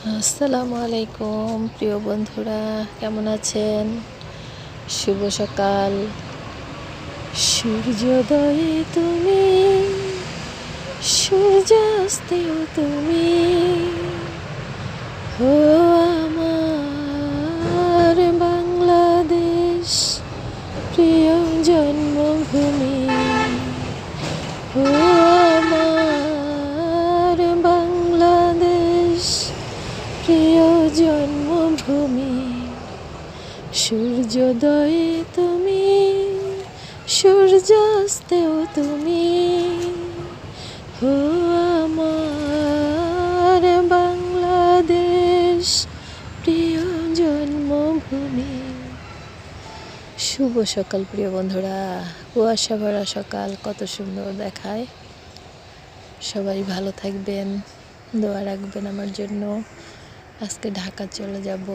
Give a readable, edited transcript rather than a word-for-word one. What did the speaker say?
আসসালামু আলাইকুম প্রিয় বন্ধুরা, কেমন আছেন? শুভ সকাল। সূর্যোদয়ে তুমি, সূর্যাস্তেও তুমি, হো আমার বাংলাদেশ, প্রিয় জন্মভূমি। হো আমার বাংলাদেশ, প্রিয় জন্মভূমি। সূর্যোদয়ে তুমি, সূর্যাস্তেও তুমি, হো আমার বাংলাদেশ, প্রিয় জন্মভূমি। শুভ সকাল প্রিয় বন্ধুরা। কুয়াশা ভরা সকাল কত সুন্দর দেখায়। সবাই ভালো থাকবেন, দোয়া রাখবেন আমার জন্য। আজকে ঢাকা চলে যাব।